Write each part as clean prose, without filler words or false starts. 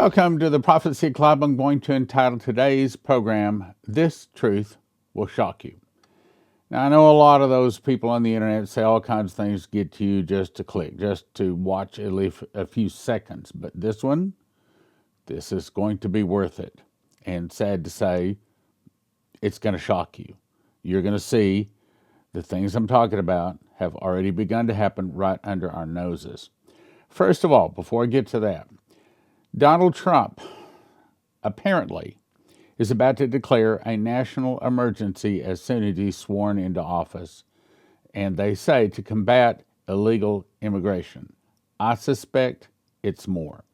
Welcome to the Prophecy Club. I'm going to entitle today's program, This Truth Will Shock You. Now, I know a lot of those people on the internet say all kinds of things to get to you just to click, just to watch at least a few seconds. But this one, this is going to be worth it. And sad to say, it's going to shock you. You're going to see the things I'm talking about have already begun to happen right under our noses. First of all, before I get to that, Donald Trump apparently is about to declare a national emergency as soon as he's sworn into office, and they say to combat illegal immigration. I suspect it's more.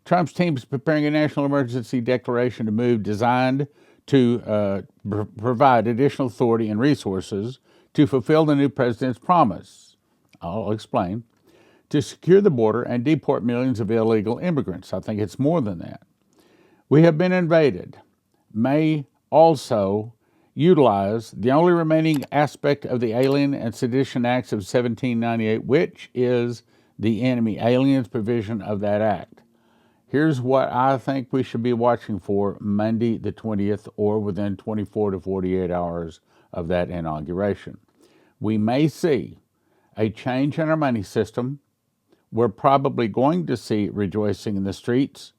Trump's team is preparing a national emergency declaration to move designed to provide additional authority and resources to fulfill the new president's promise. I'll explain. To secure the border and deport millions of illegal immigrants. I think it's more than that. We have been invaded. May also utilize the only remaining aspect of the Alien and Sedition Acts of 1798, which is the enemy aliens provision of that act. Here's what I think we should be watching for Monday the 20th or within 24 to 48 hours of that inauguration. We may see a change in our money system. We're probably going to see rejoicing in the streets,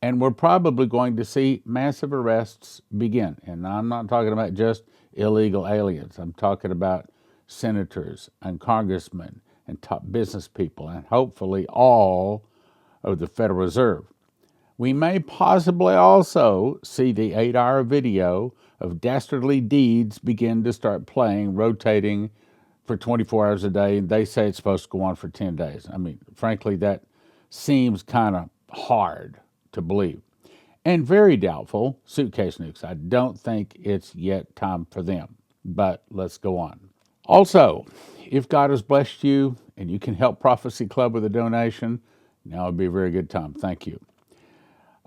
and we're probably going to see massive arrests begin. And I'm not talking about just illegal aliens. I'm talking about senators and congressmen and top business people and hopefully all of the Federal Reserve. We may possibly also see the 8-hour video of dastardly deeds begin to start playing, rotating for 24 hours a day, and they say it's supposed to go on for 10 days. I mean, frankly, that seems kind of hard to believe. And very doubtful, suitcase nukes. I don't think it's yet time for them, but let's go on. Also, if God has blessed you and you can help Prophecy Club with a donation, now would be a very good time. Thank you.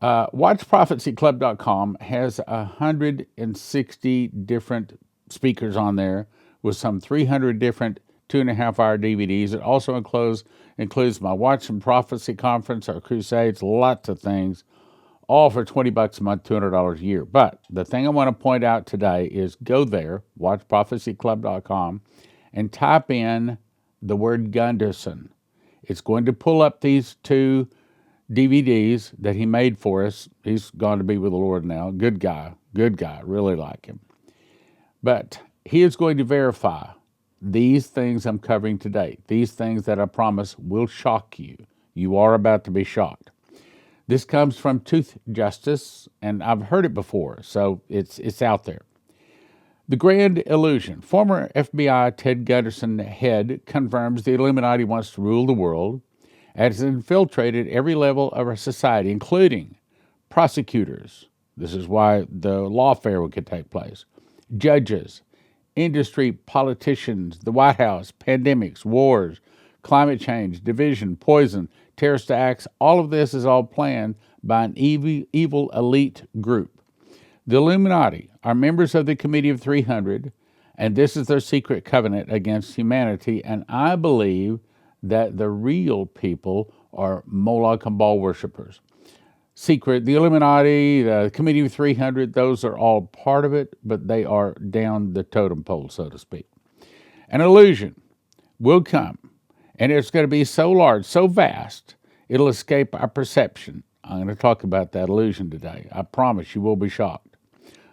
WatchProphecyClub.com has 160 different speakers on there with some 300 different 2.5-hour DVDs. It also includes my Watch and Prophecy Conference, our crusades, lots of things, all for $20 a month, $200 a year. But the thing I want to point out today is go there, WatchProphecyClub.com, and type in the word Gunderson. It's going to pull up these two DVDs that he made for us. He's gone to be with the Lord now. Good guy, really like him. But he is going to verify these things I'm covering today, these things that I promise will shock you. You are about to be shocked. This comes from Truth Justice, and I've heard it before, so it's out there. The Grand Illusion. Former FBI Ted Gunderson head confirms the Illuminati wants to rule the world and has infiltrated every level of our society, including prosecutors. This is why the lawfare could take place. Judges, industry, politicians, the White House, pandemics, wars, climate change, division, poison, terrorist acts. All of this is all planned by an evil elite group. The Illuminati are members of the Committee of 300, and this is their secret covenant against humanity, and I believe that the real people are Moloch and Baal worshipers. Secret, the Illuminati, the Committee of 300, those are all part of it, but they are down the totem pole, so to speak. An illusion will come, and it's going to be so large, so vast, it'll escape our perception. I'm going to talk about that illusion today. I promise you will be shocked.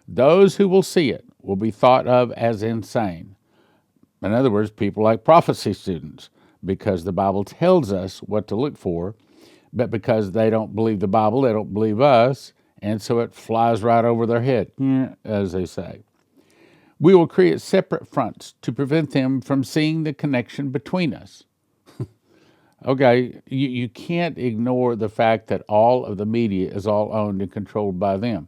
Those who will see it will be thought of as insane. In other words, people like prophecy students, because the Bible tells us what to look for, but because they don't believe the Bible, they don't believe us, and so it flies right over their head, as they say. We will create separate fronts to prevent them from seeing the connection between us. Okay, you can't ignore the fact that all of the media is all owned and controlled by them,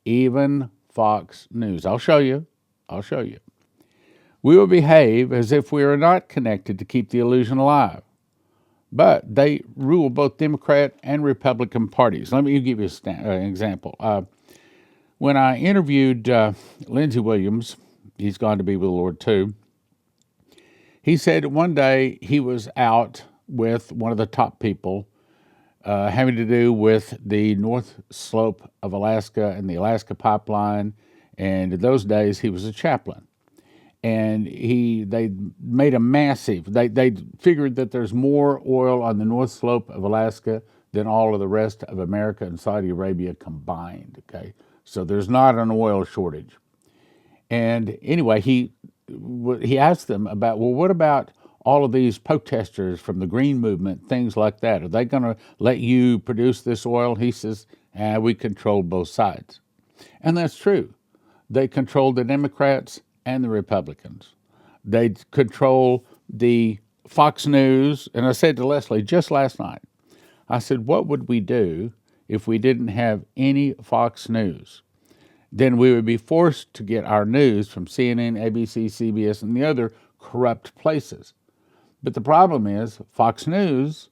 even Fox News. I'll show you. We will behave as if we are not connected to keep the illusion alive. But they rule both Democrat and Republican parties. Let me give you an example. When I interviewed Lindsey Williams, he's gone to be with the Lord too, he said one day he was out with one of the top people having to do with the North Slope of Alaska and the Alaska Pipeline. And in those days, he was a chaplain. And they made a massive, they figured that there's more oil on the North Slope of Alaska than all of the rest of America and Saudi Arabia combined, okay? So there's not an oil shortage. And anyway, he asked them about, well, what about all of these protesters from the Green Movement, things like that? Are they going to let you produce this oil? He says, we control both sides. And that's true. They control the Democrats and the Republicans. They control the Fox News. And I said to Leslie just last night, I said, what would we do if we didn't have any Fox News? Then we would be forced to get our news from CNN, ABC, CBS, and the other corrupt places. But the problem is Fox News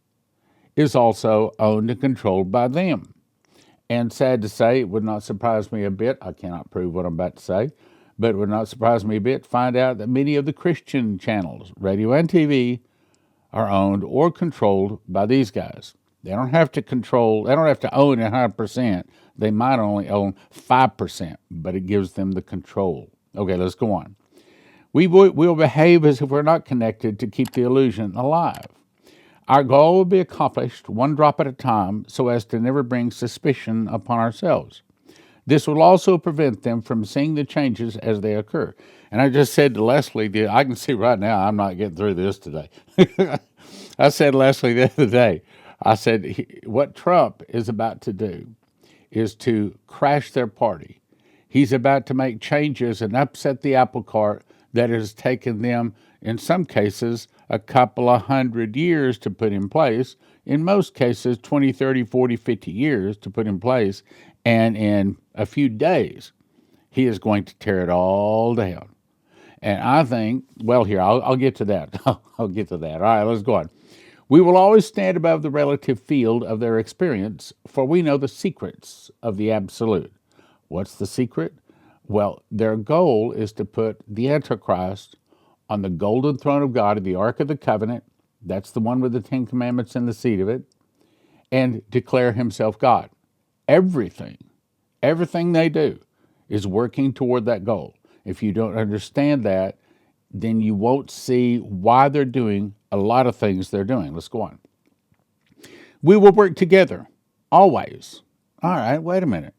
is also owned and controlled by them. And sad to say, it would not surprise me a bit. I cannot prove what I'm about to say, but it would not surprise me a bit to find out that many of the Christian channels, radio and TV, are owned or controlled by these guys. They don't have to own 100%. They might only own 5%, but it gives them the control. Okay, let's go on. We'll behave as if we're not connected to keep the illusion alive. Our goal will be accomplished one drop at a time so as to never bring suspicion upon ourselves. This will also prevent them from seeing the changes as they occur. And I just said to Leslie, I can see right now I'm not getting through this today. I said to Leslie the other day, I said, what Trump is about to do is to crash their party. He's about to make changes and upset the apple cart that has taken them, in some cases, a couple of 100 years to put in place. In most cases, 20, 30, 40, 50 years to put in place. And in a few days, he is going to tear it all down. And I think, well, here, I'll get to that. I'll get to that. All right, let's go on. We will always stand above the relative field of their experience, for we know the secrets of the absolute. What's the secret? Well, their goal is to put the Antichrist on the golden throne of God in the Ark of the Covenant. That's the one with the Ten Commandments in the seat of it. And declare himself God. Everything they do is working toward that goal. If you don't understand that, then you won't see why they're doing a lot of things they're doing. Let's go on. We will work together, always. All right, wait a minute.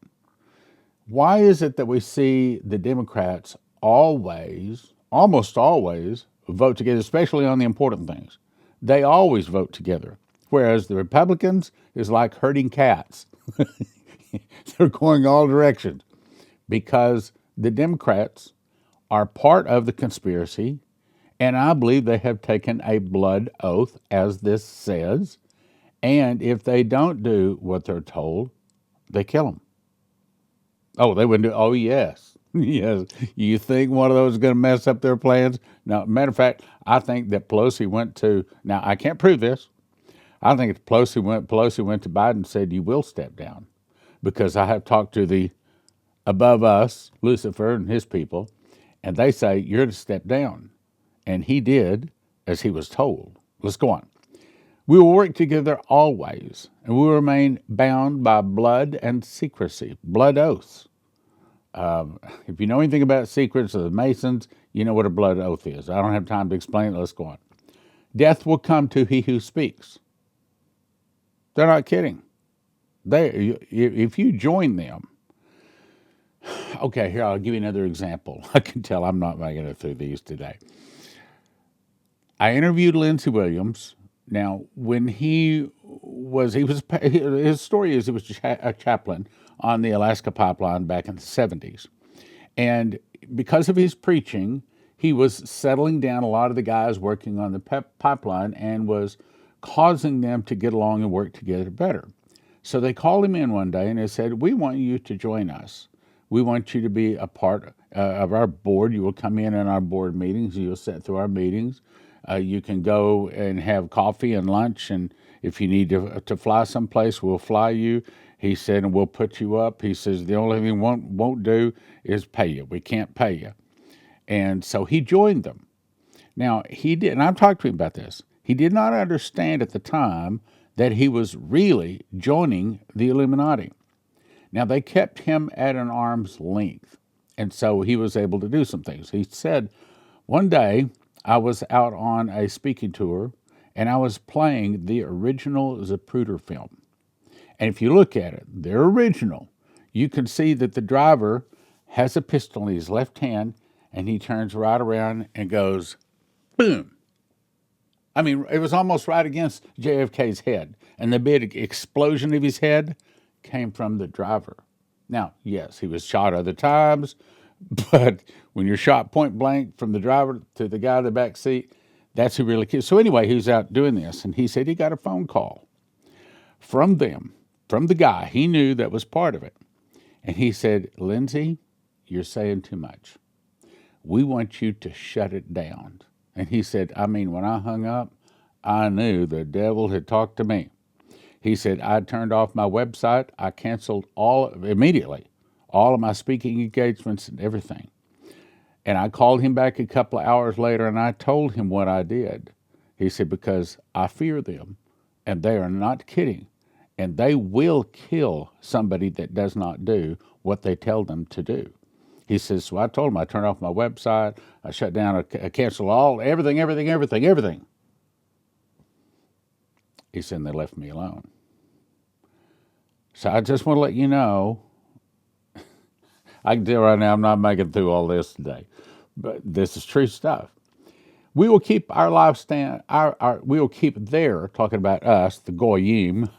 Why is it that we see the Democrats always, almost always, vote together, especially on the important things? They always vote together, whereas the Republicans is like herding cats. They're going all directions because the Democrats are part of the conspiracy, and I believe they have taken a blood oath, as this says, and if they don't do what they're told, they kill them. Oh, they wouldn't do. Oh, yes. Yes. You think one of those is going to mess up their plans? No, matter of fact, I think that Pelosi went to, now I can't prove this. I think if Pelosi went to Biden and said, you will step down, because I have talked to the above us, Lucifer and his people, and they say, you're to step down. And he did as he was told. Let's go on. We will work together always, and we will remain bound by blood and secrecy, blood oaths. If you know anything about secrets of the Masons, you know what a blood oath is. I don't have time to explain it. Let's go on. Death will come to he who speaks. They're not kidding. If you join them, okay, here, I'll give you another example. I can tell I'm not making it through these today. I interviewed Lindsey Williams. Now, when his story is he was a chaplain on the Alaska Pipeline back in the 70s. And because of his preaching, he was settling down a lot of the guys working on the pipeline and was causing them to get along and work together better. So they called him in one day and they said, we want you to join us. We want you to be a part of our board. You will come in on our board meetings. You'll sit through our meetings. You can go and have coffee and lunch, and if you need to fly someplace, we'll fly you. He said, and we'll put you up. He says, the only thing we won't do is pay you. We can't pay you. And so he joined them. Now, he did, and I've talked to him about this. He did not understand at the time that he was really joining the Illuminati. Now, they kept him at an arm's length, and so he was able to do some things. He said, one day I was out on a speaking tour, and I was playing the original Zapruder film. And if you look at it, they're original. You can see that the driver has a pistol in his left hand, and he turns right around and goes, boom. I mean, it was almost right against JFK's head. And the big explosion of his head came from the driver. Now, yes, he was shot other times, but when you're shot point blank from the driver to the guy in the back seat, that's who really killed. So anyway, he was out doing this, and he said he got a phone call from them, from the guy he knew that was part of it. And he said, Lindsay, you're saying too much. We want you to shut it down. And he said, I mean, when I hung up, I knew the devil had talked to me. He said, I turned off my website. I canceled immediately all of my speaking engagements and everything. And I called him back a couple of hours later, and I told him what I did. He said, because I fear them, and they are not kidding. And they will kill somebody that does not do what they tell them to do. He says, so I told him I turned off my website, I shut down, I canceled everything. He said, and they left me alone. So I just want to let you know, I can tell right now I'm not making through all this today, but this is true stuff. We will keep our lifespan, we will keep their, talking about us, the Goyim,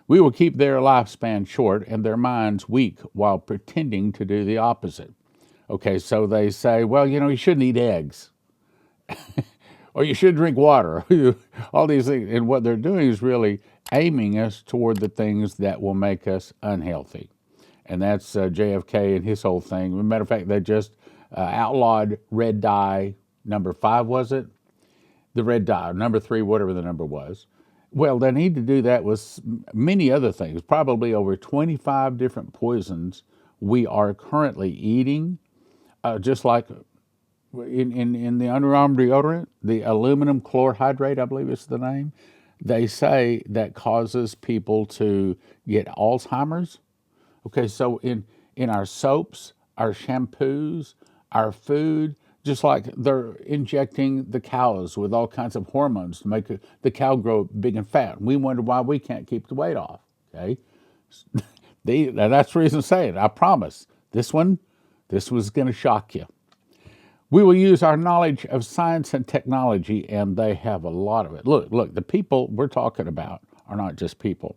we will keep their lifespan short and their minds weak while pretending to do the opposite. Okay, so they say, well, you shouldn't eat eggs. Or you should drink water. All these things. And what they're doing is really aiming us toward the things that will make us unhealthy. And that's JFK and his whole thing. As a matter of fact, they just outlawed red dye, number 5, was it? The red dye, number 3, whatever the number was. Well, they need to do that with many other things, probably over 25 different poisons we are currently eating, just like in the underarm deodorant, the aluminum chlorhydrate, I believe is the name, they say that causes people to get Alzheimer's. Okay, so in our soaps, our shampoos, our food, just like they're injecting the cows with all kinds of hormones to make the cow grow big and fat. We wonder why we can't keep the weight off, okay? That's the reason I'm saying, I promise, this was going to shock you. We will use our knowledge of science and technology, and they have a lot of it. Look, the people we're talking about are not just people.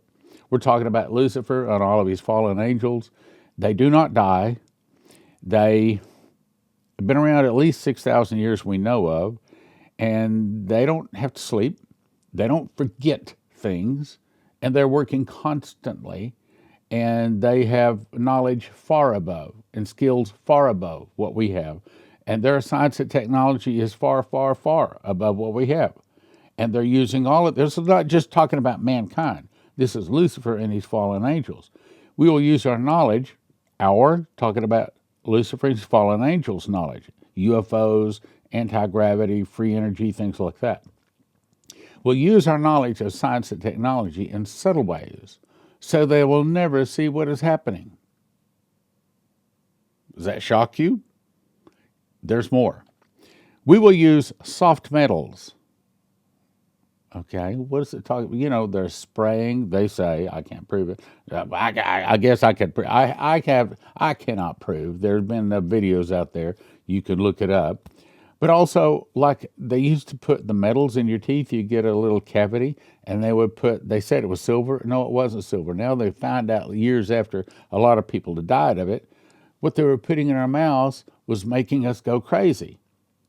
We're talking about Lucifer and all of his fallen angels. They do not die. They have been around at least 6,000 years we know of, and they don't have to sleep. They don't forget things, and they're working constantly, and they have knowledge far above and skills far above what we have. And their science and technology is far, far, far above what we have. And they're using all of this. Is not just talking about mankind. This is Lucifer and his fallen angels. We will use our knowledge, talking about Lucifer and his fallen angels' knowledge, UFOs, anti-gravity, free energy, things like that. We'll use our knowledge of science and technology in subtle ways, so they will never see what is happening. Does that shock you? There's more. We will use soft metals. Okay, what is it talking? They're spraying. They say, I can't prove it. I guess I could. I cannot prove. There's been videos out there. You can look it up. But also, like they used to put the metals in your teeth. You get a little cavity, and they said it was silver. No, it wasn't silver. Now they find out years after a lot of people had died of it, what they were putting in our mouths was making us go crazy.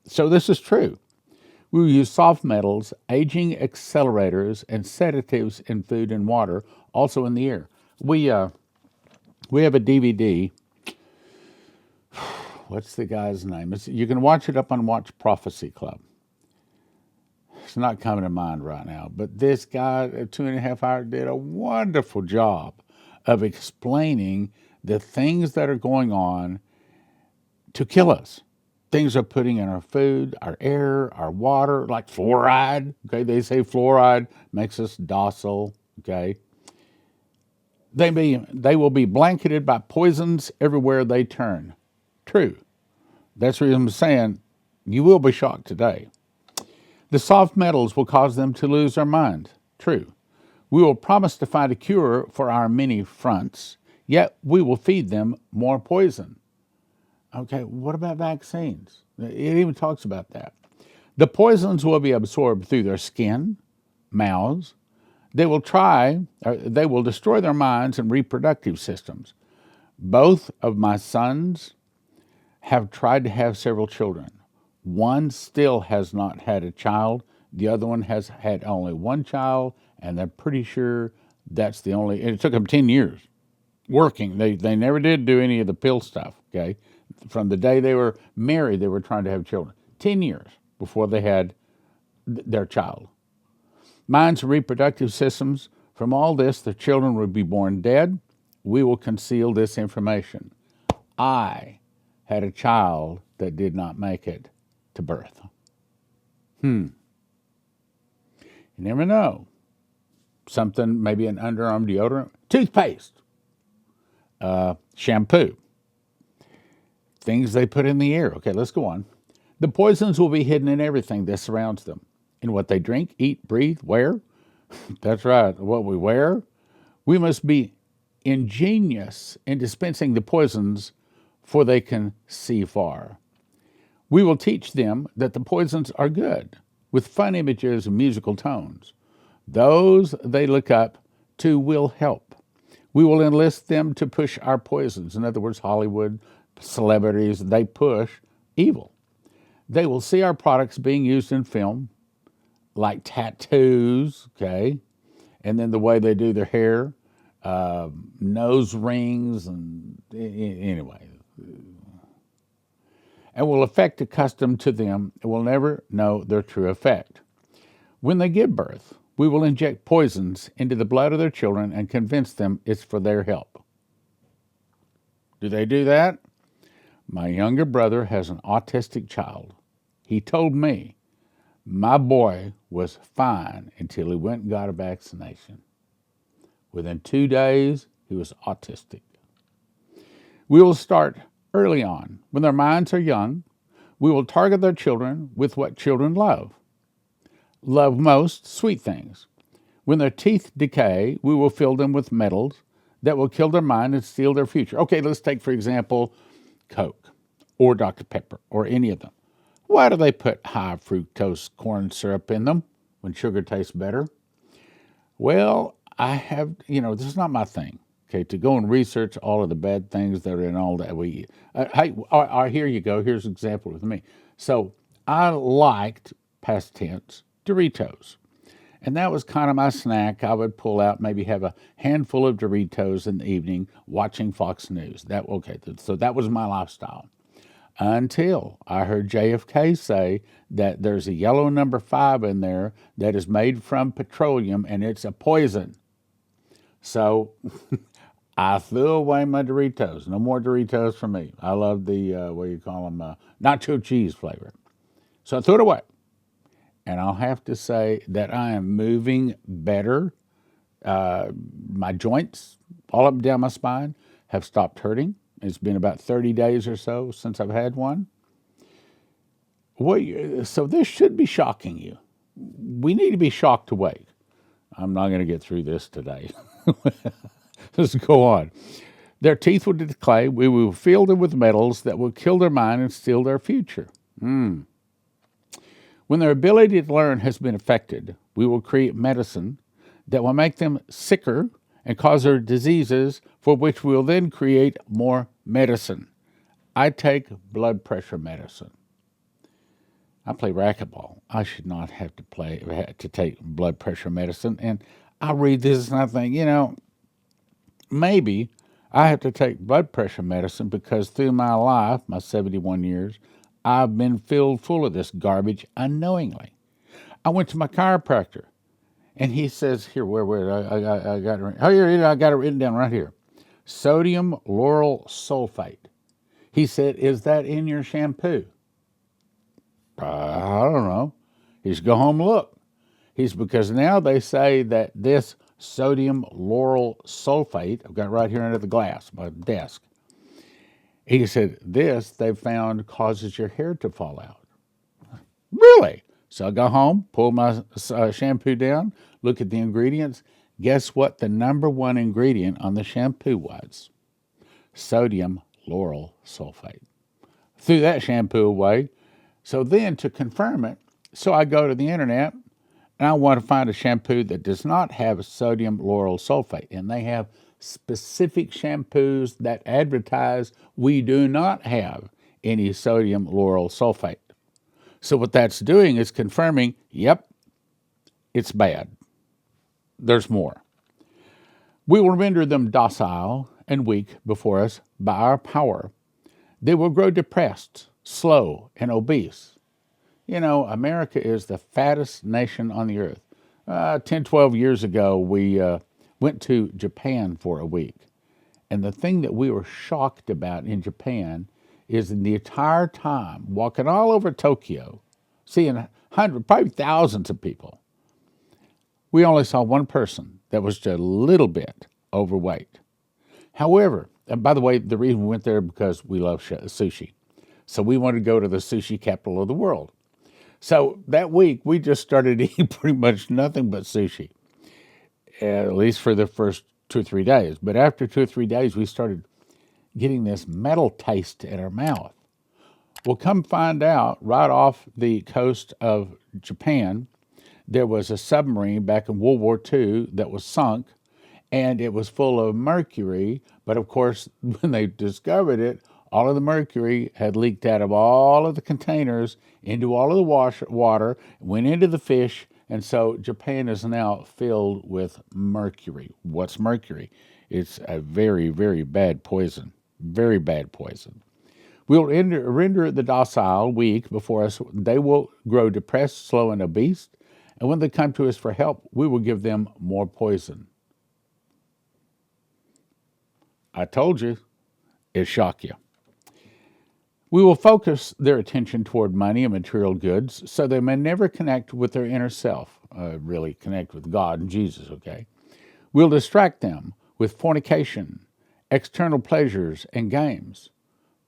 So this is true. We will use soft metals, aging accelerators, and sedatives in food and water, also in the air. We have a DVD. What's the guy's name? You can watch it up on Watch Prophecy Club. It's not coming to mind right now, but this guy, 2.5 hours, did a wonderful job of explaining the things that are going on to kill us. Things are putting in our food, our air, our water, like fluoride. Okay, they say fluoride makes us docile. okay? They will be blanketed by poisons everywhere they turn. True. That's the reason I'm saying you will be shocked today. The soft metals will cause them to lose their mind. True. We will promise to find a cure for our many fronts, yet we will feed them more poison. Okay, what about vaccines? It even talks about that. The poisons will be absorbed through their skin, mouths. They will destroy their minds and reproductive systems. Both of my sons have tried to have several children. One still has not had a child. The other one has had only one child, and they're pretty sure that's the only. And it took them 10 years working. They never did do any of the pill stuff, okay? From the day they were married, they were trying to have children. 10 years before they had their child. Minds and reproductive systems, from all this, the children would be born dead. We will conceal this information. I had a child that did not make it to birth. You never know. Something, maybe an underarm deodorant, toothpaste, shampoo, things they put in the air. Okay, let's go on. The poisons will be hidden in everything that surrounds them, in what they drink, eat, breathe, wear. That's right, what we wear. We must be ingenious in dispensing the poisons, for they can see far. We will teach them that the poisons are good, with fun images and musical tones. Those they look up to will help. We will enlist them to push our poisons. In other words, Hollywood, celebrities, they push evil. They will see our products being used in film, like tattoos, okay, and then the way they do their hair, nose rings, and anyway. And will affect accustomed to them and will never know their true effect. When they give birth, we will inject poisons into the blood of their children and convince them it's for their help. Do they do that? My younger brother has an autistic child. He told me my boy was fine until he went and got a vaccination. Within 2 days, he was autistic. We will start early on. When their minds are young, we will target their children with what children love. Love most sweet things. When their teeth decay, we will fill them with metals that will kill their mind and steal their future. Okay, let's take, for example, Coke or Dr. Pepper or any of them. Why do they put high fructose corn syrup in them when sugar tastes better? Well, this is not my thing, okay, to go and research all of the bad things that are in all that we eat. Here you go. Here's an example with me. So I liked, past tense, Doritos. And that was kind of my snack. I would pull out, maybe have a handful of Doritos in the evening watching Fox News. So that was my lifestyle. Until I heard JFK say that there's a yellow number 5 in there that is made from petroleum and it's a poison. So I threw away my Doritos. No more Doritos for me. I love the, nacho cheese flavor. So I threw it away. And I'll have to say that I am moving better. My joints, all up and down my spine, have stopped hurting. It's been about 30 days or so since I've had one. So this should be shocking you. We need to be shocked awake. I'm not going to get through this today. Let's go on. Their teeth will decay. We will fill them with metals that will kill their mind and steal their future. When their ability to learn has been affected, we will create medicine that will make them sicker and cause their diseases, for which we will then create more medicine. I take blood pressure medicine. I play racquetball. I should not have to take blood pressure medicine. And I read this and I think, maybe I have to take blood pressure medicine because through my life, my 71 years, I've been filled full of this garbage unknowingly. I went to my chiropractor, and he says, "Here, where? I got it. I got it written down right here. Sodium lauryl sulfate." He said, "Is that in your shampoo?" I don't know. He said, "Go home and look." Because now they say that this sodium lauryl sulfate. I've got it right here under the glass, my desk. He said, this they've found causes your hair to fall out. Really? So I go home, pull my shampoo down, look at the ingredients. Guess what the number one ingredient on the shampoo was? Sodium lauryl sulfate. Threw that shampoo away. So then to confirm it, so I go to the internet and I want to find a shampoo that does not have sodium lauryl sulfate. And they have specific shampoos that advertise we do not have any sodium lauryl sulfate. So what that's doing is confirming, yep, it's bad. There's more. We will render them docile and weak before us by our power. They will grow depressed, slow, and obese. You know, America is the fattest nation on the earth. 10, 12 years ago, we went to Japan for a week. And the thing that we were shocked about in Japan is in the entire time, walking all over Tokyo, seeing hundreds, probably thousands of people, we only saw one person that was just a little bit overweight. However, and by the way, the reason we went there because we love sushi. So we wanted to go to the sushi capital of the world. So that week, we just started eating pretty much nothing but sushi, at least for the first 2 or 3 days. But after 2 or 3 days, we started getting this metal taste in our mouth. Well, come find out, right off the coast of Japan, there was a submarine back in World War II that was sunk, and it was full of mercury. But of course, when they discovered it, all of the mercury had leaked out of all of the containers into all of the water, went into the fish, and so Japan is now filled with mercury. What's mercury? It's a very, very bad poison. Very bad poison. We'll render the docile weak before us. They will grow depressed, slow, and obese. And when they come to us for help, we will give them more poison. I told you, it'll shock you. We will focus their attention toward money and material goods so they may never connect with their inner self, really connect with God and Jesus, okay? We'll distract them with fornication, external pleasures, and games.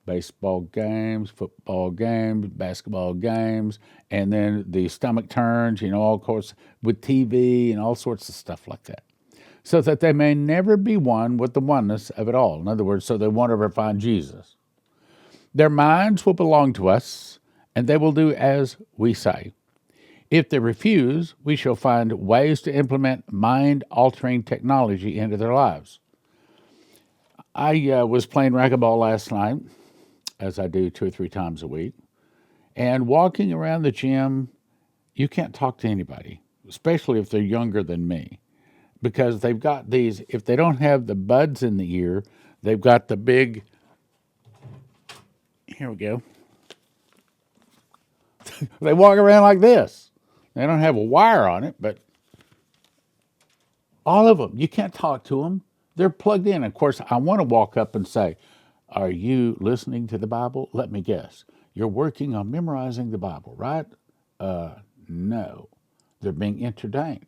Baseball games, football games, basketball games, and then the stomach turns, all course with TV and all sorts of stuff like that. So that they may never be one with the oneness of it all. In other words, so they won't ever find Jesus. Their minds will belong to us, and they will do as we say. If they refuse, we shall find ways to implement mind-altering technology into their lives. I was playing racquetball last night, as I do 2 or 3 times a week, and walking around the gym, you can't talk to anybody, especially if they're younger than me, because they've got these, if they don't have the buds in the ear, they've got the big, here we go. They walk around like this. They don't have a wire on it, but all of them, you can't talk to them. They're plugged in. Of course, I want to walk up and say, are you listening to the Bible? Let me guess. You're working on memorizing the Bible, right? No. They're being entertained.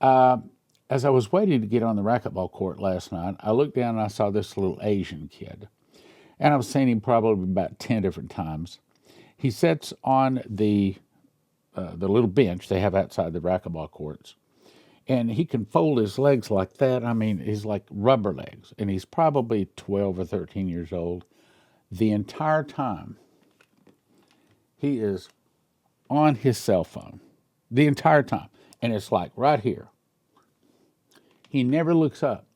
As I was waiting to get on the racquetball court last night, I looked down and I saw this little Asian kid. And I've seen him probably about 10 different times. He sits on the little bench they have outside the racquetball courts. And he can fold his legs like that. I mean, he's like rubber legs. And he's probably 12 or 13 years old. The entire time, he is on his cell phone. The entire time. And it's like right here. He never looks up.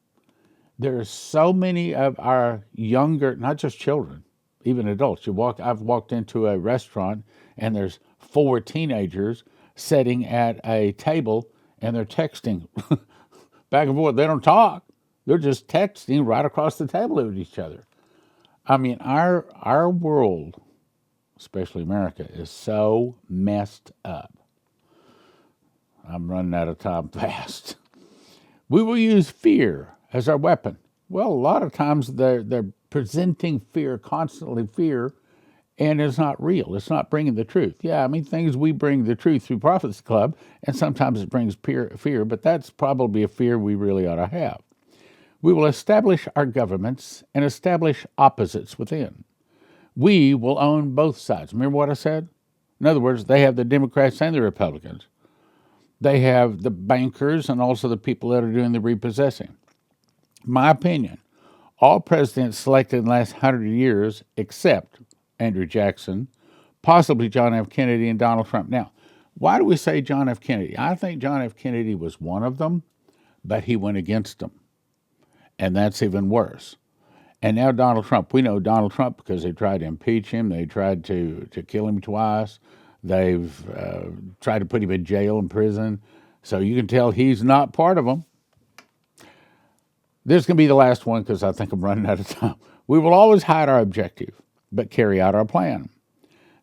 There are so many of our younger, not just children, even adults. I've walked into a restaurant and there's 4 teenagers sitting at a table and they're texting back and forth. They don't talk. They're just texting right across the table with each other. I mean, our world, especially America, is so messed up. I'm running out of time fast. We will use fear as our weapon. Well, a lot of times they're presenting fear, constantly fear, and it's not real. It's not bringing the truth. Yeah, I mean, things we bring the truth through Prophecy Club, and sometimes it brings fear, but that's probably a fear we really ought to have. We will establish our governments and establish opposites within. We will own both sides. Remember what I said? In other words, they have the Democrats and the Republicans. They have the bankers and also the people that are doing the repossessing. My opinion, all presidents selected in the last 100 years, except Andrew Jackson, possibly John F. Kennedy and Donald Trump. Now, why do we say John F. Kennedy? I think John F. Kennedy was one of them, but he went against them. And that's even worse. And now Donald Trump. We know Donald Trump because they tried to impeach him. They tried to kill him twice. They've tried to put him in jail and prison. So you can tell he's not part of them. This is going to be the last one because I think I'm running out of time. We will always hide our objective, but carry out our plan.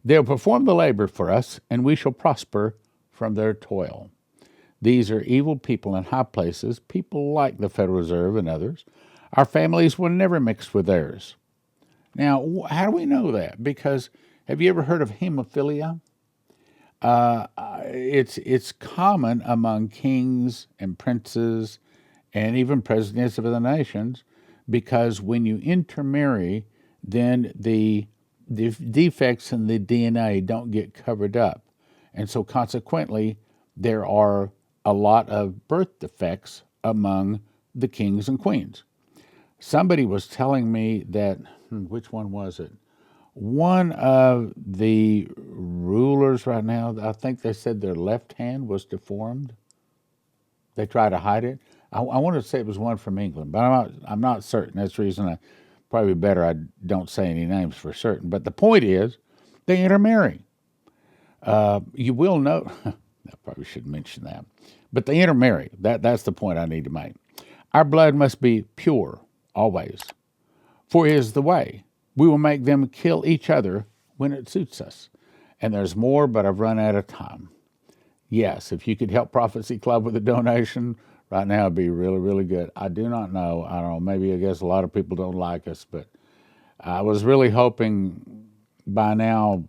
They'll perform the labor for us, and we shall prosper from their toil. These are evil people in high places, people like the Federal Reserve and others. Our families will never mix with theirs. Now, how do we know that? Because have you ever heard of hemophilia? It's common among kings and princes and even presidents of the nations, because when you intermarry, then the defects in the DNA don't get covered up. And so consequently, there are a lot of birth defects among the kings and queens. Somebody was telling me that, which one was it? One of the rulers right now, I think they said their left hand was deformed. They try to hide it. I want to say it was one from England, but I'm not certain. That's the reason probably better I don't say any names for certain. But the point is, they intermarry. You will know, I probably shouldn't mention that, but they intermarry. That's the point I need to make. Our blood must be pure, always. For it is the way. We will make them kill each other when it suits us. And there's more, but I've run out of time. Yes, if you could help Prophecy Club with a donation, right now it'd be really, really good. I do not know. I don't know. Maybe I guess a lot of people don't like us, but I was really hoping by now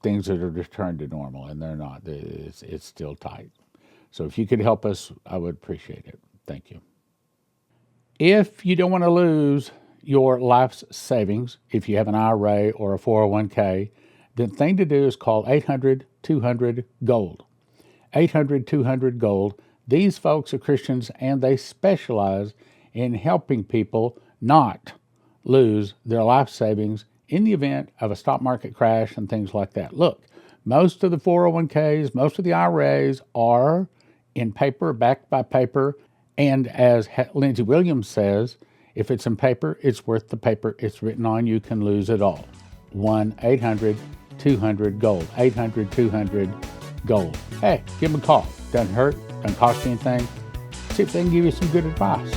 things would have returned to normal, and they're not. It's still tight. So if you could help us, I would appreciate it. Thank you. If you don't want to lose your life's savings, if you have an IRA or a 401k, the thing to do is call 800-200-GOLD. 800-200-GOLD. These folks are Christians, and they specialize in helping people not lose their life savings in the event of a stock market crash and things like that. Look, most of the 401ks, most of the IRAs are in paper, backed by paper, and as Lindsey Williams says, if it's in paper, it's worth the paper it's written on. You can lose it all. 1-800-200-GOLD. 800-200-GOLD. Hey, give them a call. Doesn't hurt, doesn't cost you anything. See if they can give you some good advice.